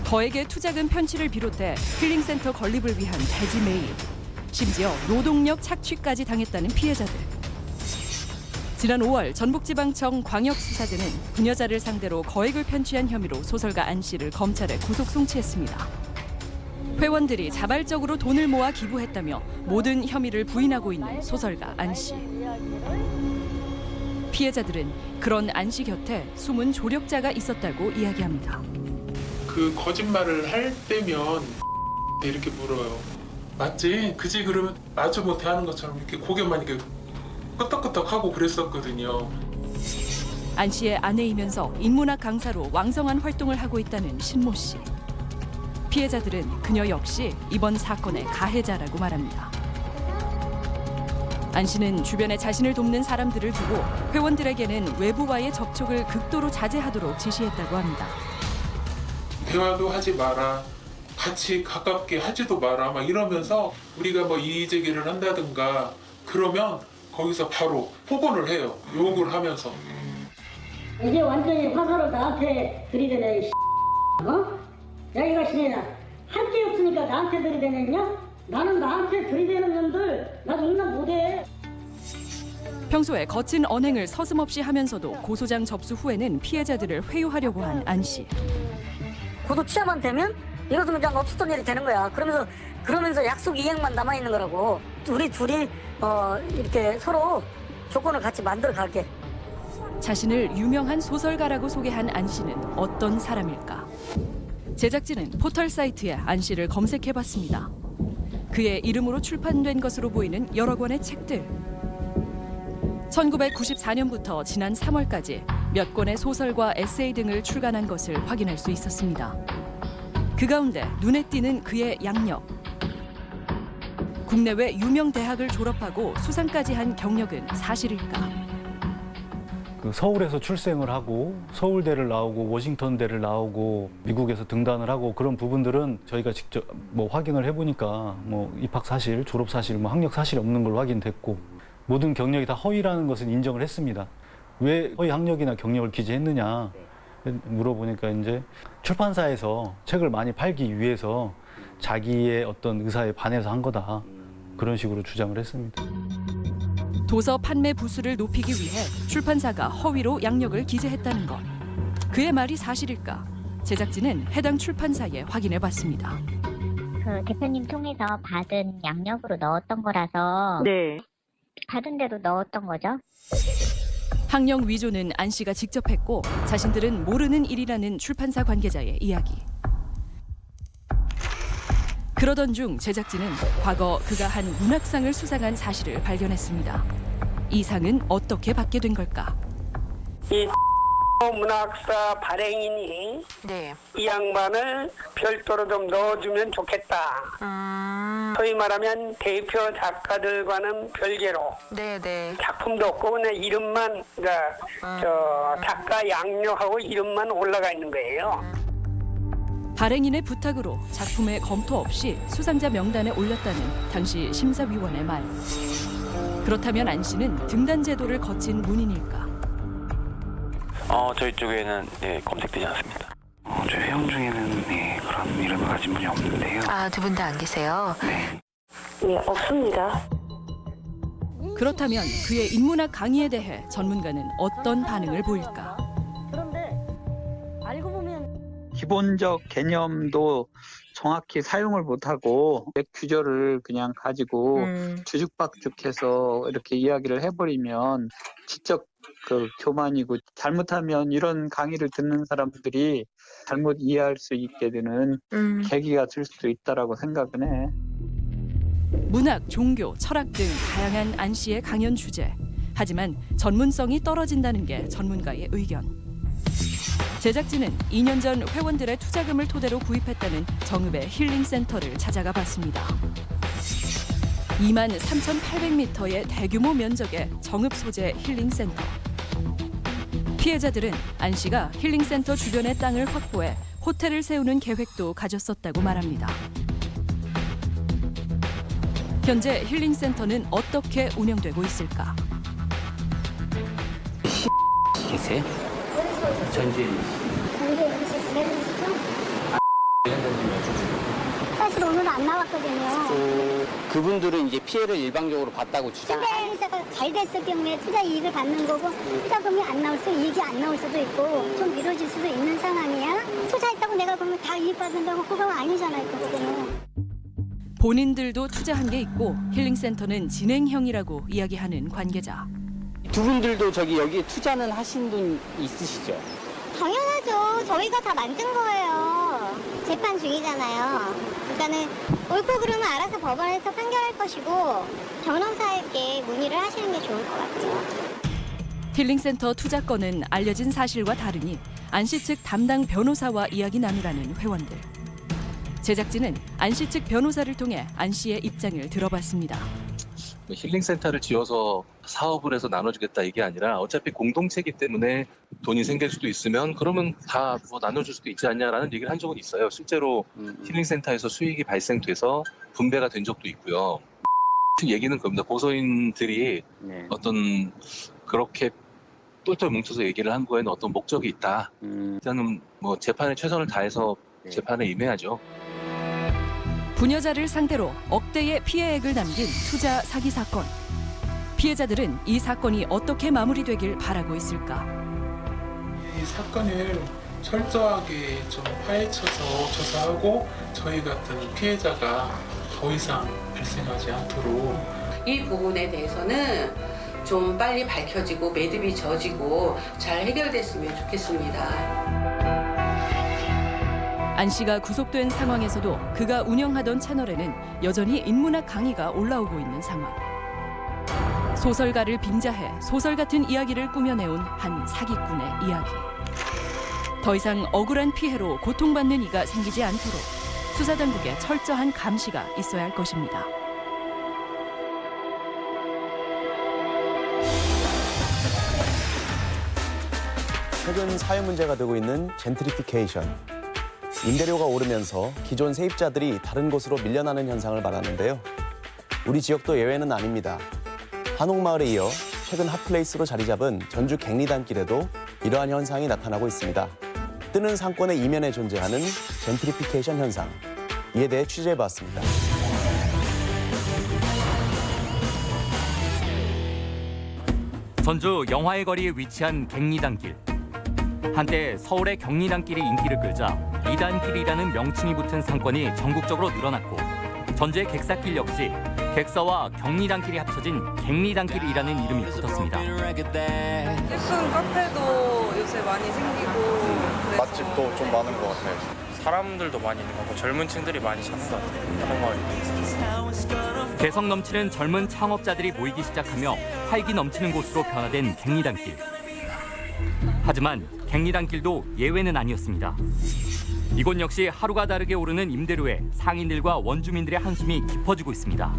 거액의 투자금 편취를 비롯해 힐링센터 건립을 위한 대지 매입, 심지어 노동력 착취까지 당했다는 피해자들. 지난 5월 전북지방청 광역수사대는 부녀자를 상대로 거액을 편취한 혐의로 소설가 안 씨를 검찰에 구속 송치했습니다. 회원들이 자발적으로 돈을 모아 기부했다며 모든 혐의를 부인하고 있는 소설가 안 씨. 피해자들은 그런 안 씨 곁에 숨은 조력자가 있었다고 이야기합니다. 그 거짓말을 할 때면 이렇게 물어요. 맞지? 그지? 그러면 마주 못해 하는 것처럼 이렇게 고개만 이렇게 끄덕끄덕하고 그랬었거든요. 안 씨의 아내이면서 인문학 강사로 왕성한 활동을 하고 있다는 신모 씨. 피해자들은 그녀 역시 이번 사건의 가해자라고 말합니다. 안 씨는 주변에 자신을 돕는 사람들을 두고 회원들에게는 외부와의 접촉을 극도로 자제하도록 지시했다고 합니다. 대화도 하지 마라. 같이 가깝게 하지도 마라. 막 이러면서 우리가 이의제기를 한다든가 그러면 거기서 바로 폭언을 해요. 욕을 하면서. 이제 완전히 화살을 나한테 들이대네. 야 이거 시내나 할 게 없으니까 나한테 들이대냈냐? 나는 나한테 들이대는 놈들 나 용납 못해. 평소에 거친 언행을 서슴없이 하면서도 고소장 접수 후에는 피해자들을 회유하려고 한 안 씨. 고소 취하만 되면 이것은 그냥 없었던 일이 되는 거야. 그러면서 약속 이행만 남아 있는 거라고. 우리 둘이 이렇게 서로 조건을 같이 만들어 갈게. 자신을 유명한 소설가라고 소개한 안 씨는 어떤 사람일까? 제작진은 포털 사이트에 안 씨를 검색해봤습니다. 그의 이름으로 출판된 것으로 보이는 여러 권의 책들. 1994년부터 지난 3월까지 몇 권의 소설과 에세이 등을 출간한 것을 확인할 수 있었습니다. 그 가운데 눈에 띄는 그의 양력. 국내외 유명 대학을 졸업하고 수상까지 한 경력은 사실일까? 그 서울에서 출생을 하고 서울대를 나오고 워싱턴대를 나오고 미국에서 등단을 하고 그런 부분들은 저희가 직접 뭐 확인을 해보니까 뭐 입학 사실, 졸업 사실, 뭐 학력 사실이 없는 걸로 확인됐고 모든 경력이 다 허위라는 것은 인정을 했습니다. 왜 허위 학력이나 경력을 기재했느냐 물어보니까 이제 출판사에서 책을 많이 팔기 위해서 자기의 어떤 의사에 반해서 한 거다. 그런 식으로 주장을 했습니다. 도서 판매 부수를 높이기 위해 출판사가 허위로 양력을 기재했다는 것. 그의 말이 사실일까? 제작진은 해당 출판사에 확인해봤습니다. 그 대표님 통해서 받은 양력으로 넣었던 거라서 네. 받은 대로 넣었던 거죠. 학력 위조는 안 씨가 직접 했고 자신들은 모르는 일이라는 출판사 관계자의 이야기. 그러던 중 제작진은 과거 그가 한 문학상을 수상한 사실을 발견했습니다. 이 상은 어떻게 받게 된 걸까? 이 문학사 발행인이 이 양반을 별도로 좀 넣어주면 좋겠다. 소위 말하면 대표 작가들과는 별개로 작품도 없고 그냥 이름만 저 작가 양력하고 이름만 올라가 있는 거예요. 발행인의 부탁으로 작품의 검토 없이 수상자 명단에 올렸다는 당시 심사위원의 말. 그렇다면 안 씨는 등단 제도를 거친 문인일까? 저희 쪽에는 검색되지 않습니다. 저희 회원 중에는 그런 이름을 가진 분이 없는데요. 아, 두 분 다 안 계세요? 네, 없습니다. 그렇다면 그의 인문학 강의에 대해 전문가는 어떤 반응을 보일까? 기본적 개념도 정확히 사용을 못하고 규절을 그냥 가지고 주죽박죽해서 이렇게 이야기를 해버리면 지적 그 교만이고 잘못하면 이런 강의를 듣는 사람들이 잘못 이해할 수 있게 되는 계기가 될 수도 있다라고 생각은 해. 문학, 종교, 철학 등 다양한 안 씨의 강연 주제. 하지만 전문성이 떨어진다는 게 전문가의 의견. 제작진은 2년 전 회원들의 투자금을 토대로 구입했다는 정읍의 힐링센터를 찾아가 봤습니다. 23,800m의 대규모 면적의 정읍 소재 힐링센터. 피해자들은 안 씨가 힐링센터 주변의 땅을 확보해 호텔을 세우는 계획도 가졌었다고 말합니다. 현재 힐링센터는 어떻게 운영되고 있을까? 계세요? 전주에 사실 오늘 안 나왔거든요. 그분들은 이제 피해를 일방적으로 봤다고 주장. 투자 행사가 잘 됐을 경우에 투자 이익을 받는 거고 투자금이 안 나올 이익이 안 나올 수도 있고 좀 미뤄질 수도 있는 상황이야. 투자했다고 내가 그러면 다 이익 받는다고 그건 아니잖아요. 그거는. 본인들도 투자한 게 있고 힐링센터는 진행형이라고 이야기하는 관계자. 두 분들도 저기 여기에 투자는 하신 분 있으시죠? 당연하죠. 저희가 다 만든 거예요. 재판 중이잖아요. 그러니까는 옳고 그름은 알아서 법원에서 판결할 것이고 변호사에게 문의를 하시는 게 좋을 것 같죠. 힐링센터 투자 건은 알려진 사실과 다르니 안 씨 측 담당 변호사와 이야기 나누라는 회원들. 제작진은 안 씨 측 변호사를 통해 안 씨의 입장을 들어봤습니다. 힐링센터를 지어서 사업을 해서 나눠주겠다 이게 아니라 어차피 공동체이기 때문에 돈이 생길 수도 있으면 그러면 다 뭐 나눠줄 수도 있지 않냐라는 얘기를 한 적은 있어요. 실제로 힐링센터에서 수익이 발생돼서 분배가 된 적도 있고요. 얘기는 겁니다. 고소인들이 어떤 그렇게 똘똘 뭉쳐서 얘기를 한 거에는 어떤 목적이 있다. 일단은 뭐 재판에 최선을 다해서 재판에 임해야죠. 부녀자를 상대로 억대의 피해액을 남긴 투자 사기 사건. 피해자들은 이 사건이 어떻게 마무리되길 바라고 있을까? 이 사건을 철저하게 좀 파헤쳐서 조사하고 저희 같은 피해자가 더 이상 발생하지 않도록 이 부분에 대해서는 좀 빨리 밝혀지고 매듭이 져지고 잘 해결됐으면 좋겠습니다. 안 씨가 구속된 상황에서도 그가 운영하던 채널에는 여전히 인문학 강의가 올라오고 있는 상황. 소설가를 빙자해 소설 같은 이야기를 꾸며내온 한 사기꾼의 이야기. 더 이상 억울한 피해로 고통받는 이가 생기지 않도록 수사당국의 철저한 감시가 있어야 할 것입니다. 최근 사회 문제가 되고 있는 젠트리피케이션. 임대료가 오르면서 기존 세입자들이 다른 곳으로 밀려나는 현상을 말하는데요. 우리 지역도 예외는 아닙니다. 한옥마을에 이어 최근 핫플레이스로 자리 잡은 전주 갱리단길에도 이러한 현상이 나타나고 있습니다. 뜨는 상권의 이면에 존재하는 젠트리피케이션 현상. 이에 대해 취재해봤습니다. 전주 영화의 거리에 위치한 갱리단길. 한때 서울의 경리단길이 인기를 끌자 이단길이라는 명칭이 붙은 상권이 전국적으로 늘어났고 전주의 객사길 역시 객사와 경리단길이 합쳐진 갱리단길이라는 이름이 붙었습니다. 무슨 카페도 요새 많이 생기고 맛집도 좀 많은 것 같아요. 사람들도 많이 있는 것 같고 젊은 층들이 많이 찾는 것 같아요. 한옥마을이. 개성 넘치는 젊은 창업자들이 모이기 시작하며 활기 넘치는 곳으로 변화된 갱리단길. 하지만 갱리단길도 예외는 아니었습니다. 이곳 역시 하루가 다르게 오르는 임대료에 상인들과 원주민들의 한숨이 깊어지고 있습니다.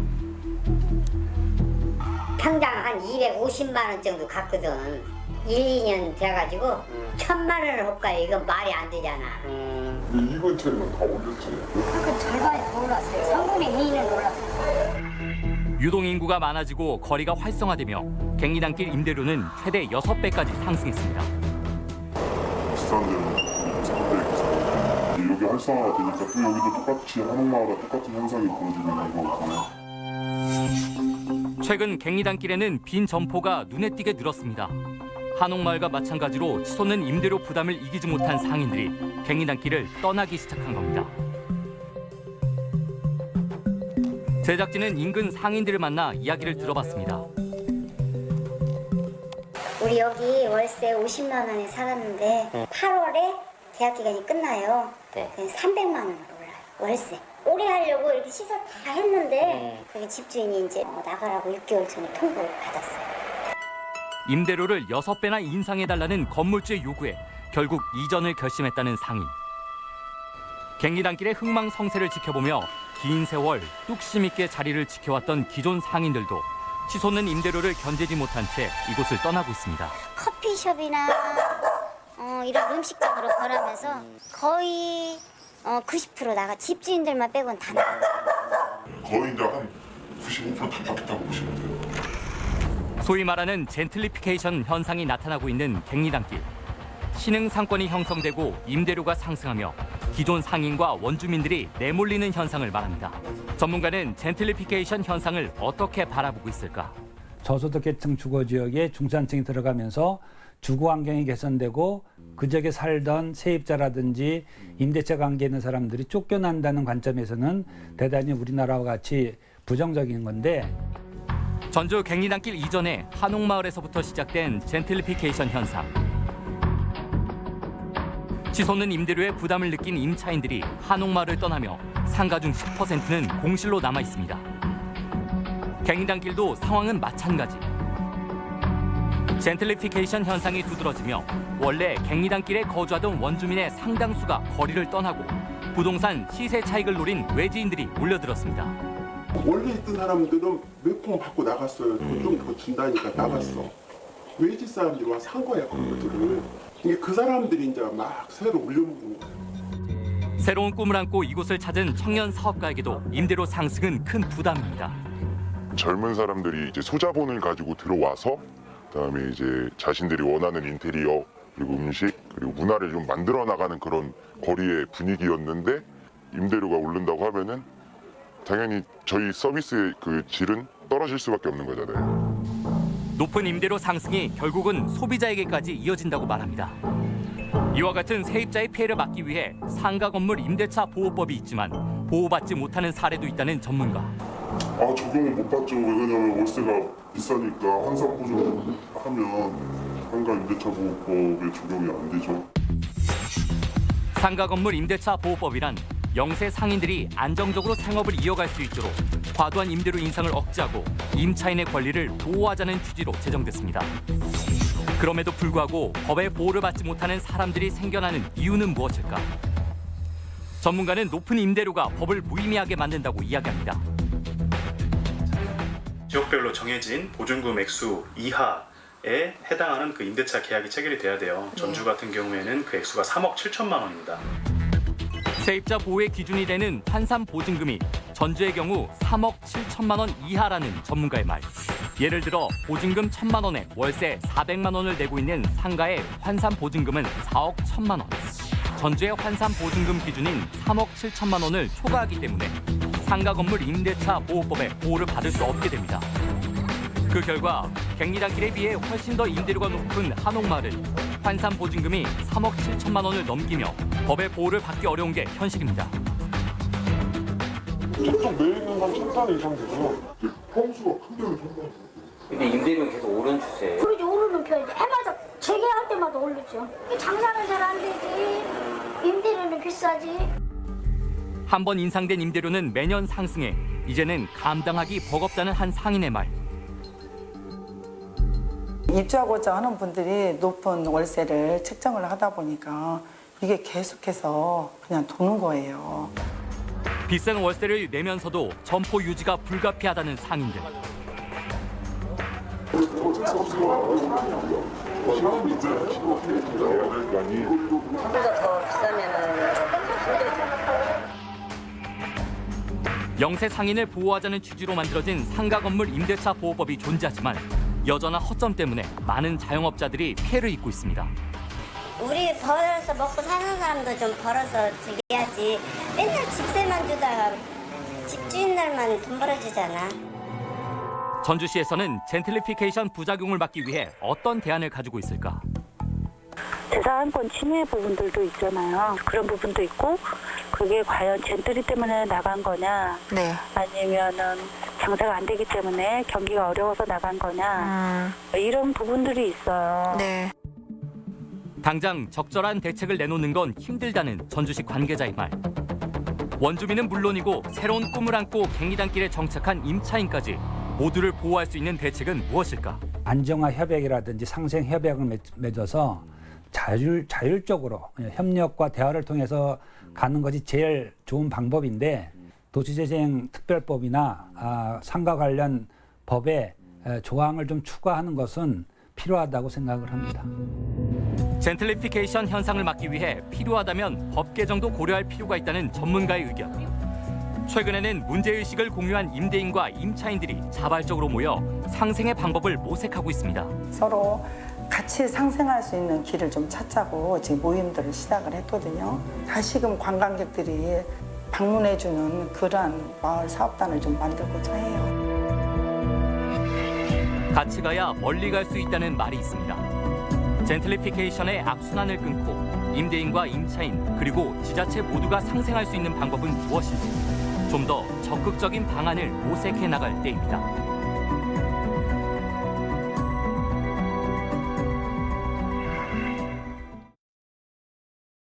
평당 한 250만 원 정도 갔거든. 1, 2년 돼가지고 1,000만 원을 할까요? 이건 말이 안 되잖아. 이 근처에는 다 올렸지. 그 절반이 더 올랐어요. 3분의 2는 올랐어요. 유동인구가 많아지고 거리가 활성화되며 갱리단길 임대료는 최대 6배까지 상승했습니다. 비싼 데는 300. 여기 활성화가 되니까 또 여기도 똑같이 한옥마을과 똑같은 현상이 벌어지고 있는 거거든요. 최근 갱리단길에는 빈 점포가 눈에 띄게 늘었습니다. 한옥마을과 마찬가지로 치솟는 임대료 부담을 이기지 못한 상인들이 갱리단길을 떠나기 시작한 겁니다. 제작진은 인근 상인들을 만나 이야기를 들어봤습니다. 우리 여기 월세 50만 원에 살았는데 8월에 계약 기간이 끝나요. 그냥 300만 원으로 올라요. 월세. 오래 하려고 이렇게 시설 다 했는데 그게 집주인이 이제 나가라고 6개월 전에 통보를 받았어요. 임대료를 6배나 인상해달라는 건물주의 요구에 결국 이전을 결심했다는 상인. 갱리단길의 흥망성쇠를 지켜보며 긴 세월 뚝심 있게 자리를 지켜왔던 기존 상인들도 치솟는 임대료를 견디지 못한 채 이곳을 떠나고 있습니다. 커피숍이나 이런 음식점으로 변하면서 거의 90% 나가. 집주인들만 빼고는 다 나가. 거의 이제 한 95% 다 바뀌었다고 보시면 돼요. 소위 말하는 젠틀리피케이션 현상이 나타나고 있는 갱리단길. 신흥 상권이 형성되고 임대료가 상승하며 기존 상인과 원주민들이 내몰리는 현상을 말합니다. 전문가는 젠틀리피케이션 현상을 어떻게 바라보고 있을까? 저소득계층 주거지역에 중산층이 들어가면서 주거 환경이 개선되고 그 지역에 살던 세입자라든지 임대차 관계에 있는 사람들이 쫓겨난다는 관점에서는 대단히 우리나라와 같이 부정적인 건데, 전주 갱리단길 이전에 한옥마을에서부터 시작된 젠틀리피케이션 현상. 치솟는 임대료에 부담을 느낀 임차인들이 한옥마을을 떠나며 상가 중 10%는 공실로 남아 있습니다. 갱리단길도 상황은 마찬가지. 젠틀리피케이션 현상이 두드러지며 원래 갱리단길에 거주하던 원주민의 상당수가 거리를 떠나고 부동산 시세 차익을 노린 외지인들이 몰려들었습니다. 원래 있던 사람들은 몇 푼 받고 나갔어요. 돈 좀 더 준다니까 나갔어. 외지 사람들이 와 산 거야, 그것들을. 이게 그 사람들이 이제 막 새로 올려먹는 거야. 새로운 꿈을 안고 이곳을 찾은 청년 사업가에게도 임대료 상승은 큰 부담입니다. 젊은 사람들이 이제 소자본을 가지고 들어와서 그다음에 이제 자신들이 원하는 인테리어 그리고 음식 그리고 문화를 좀 만들어 나가는 그런 거리의 분위기였는데 임대료가 오른다고 하면은 당연히 저희 서비스의 그 질은 떨어질 수밖에 없는 거잖아요. 높은 임대료 상승이 결국은 소비자에게까지 이어진다고 말합니다. 이와 같은 세입자의 피해를 막기 위해 상가 건물 임대차 보호법이 있지만 보호받지 못하는 사례도 있다는 전문가. 적용을 못 받죠. 왜냐하면 월세가 비싸니까 환산보증을 하면 상가 임대차 보호법에 적용이 안 되죠. 상가 건물 임대차 보호법이란 영세 상인들이 안정적으로 생업을 이어갈 수 있도록 과도한 임대료 인상을 억제하고 임차인의 권리를 보호하자는 취지로 제정됐습니다. 그럼에도 불구하고 법의 보호를 받지 못하는 사람들이 생겨나는 이유는 무엇일까? 전문가는 높은 임대료가 법을 무의미하게 만든다고 이야기합니다. 지역별로 정해진 보증금 액수 이하에 해당하는 그 임대차 계약이 체결이 돼야 돼요. 전주 같은 경우에는 그 액수가 3억 7천만 원입니다. 세입자 보호의 기준이 되는 환산 보증금이 전주의 경우 3억 7천만 원 이하라는 전문가의 말. 예를 들어 보증금 1,000만 원에 월세 400만 원을 내고 있는 상가의 환산 보증금은 4억 1,000만 원. 전주의 환산 보증금 기준인 3억 7천만 원을 초과하기 때문에 상가 건물 임대차 보호법의 보호를 받을 수 없게 됩니다. 그 결과 갱리단길에 비해 훨씬 더 임대료가 높은 한옥마을은 환산 보증금이 3억 7천만 원을 넘기며 법의 보호를 받기 어려운 게 현실입니다. 보통 매일은 한 1,000단 이상 되고요. 평수가 큰 데는 1,000단. 근데 임대료는 계속 오른 추세예요. 그러지, 오르는 편이지. 해마다 재개할 때마다 오르죠. 장사는 잘 안 되지. 임대료는 비싸지. 한 번 인상된 임대료는 매년 상승해 이제는 감당하기 버겁다는 한 상인의 말. 입주하고자 하는 분들이 높은 월세를 책정을 하다 보니까 이게 계속해서 그냥 도는 거예요. 비싼 월세를 내면서도 점포 유지가 불가피하다는 상인들. 보다 더 비싸면은 영세 상인을 보호하자는 취지로 만들어진 상가 건물 임대차 보호법이 존재하지만 여전한 허점 때문에 많은 자영업자들이 피해를 입고 있습니다. 우리 벌어서 먹고 사는 사람도 좀 벌어서 해야지. 맨날 집세만 주다가 집주인들만 돈 벌어주잖아. 전주시에서는 젠틀리피케이션 부작용을 막기 위해 어떤 대안을 가지고 있을까? 재산권 침해 부분들도 있잖아요. 그런 부분도 있고 그게 과연 젠틀리 때문에 나간 거냐 아니면은 장사가 안 되기 때문에 경기가 어려워서 나간 거냐 이런 부분들이 있어요. 당장 적절한 대책을 내놓는 건 힘들다는 전주시 관계자의 말. 원주민은 물론이고 새로운 꿈을 안고 갱리단길에 정착한 임차인까지 모두를 보호할 수 있는 대책은 무엇일까? 안정화 협약이라든지 상생 협약을 맺어서 자율적으로 협력과 대화를 통해서 가는 것이 제일 좋은 방법인데 도시재생 특별법이나 상가 관련 법에 조항을 좀 추가하는 것은 필요하다고 생각을 합니다. 젠틀리피케이션 현상을 막기 위해 필요하다면 법 개정도 고려할 필요가 있다는 전문가의 의견. 최근에는 문제의식을 공유한 임대인과 임차인들이 자발적으로 모여 상생의 방법을 모색하고 있습니다. 서로 같이 상생할 수 있는 길을 좀 찾자고 지금 모임들을 시작을 했거든요. 다시금 관광객들이 방문해주는 그러한 마을 사업단을 좀 만들고자 해요. 같이 가야 멀리 갈 수 있다는 말이 있습니다. 젠틀리피케이션의 악순환을 끊고 임대인과 임차인 그리고 지자체 모두가 상생할 수 있는 방법은 무엇인지 좀 더 적극적인 방안을 모색해 나갈 때입니다.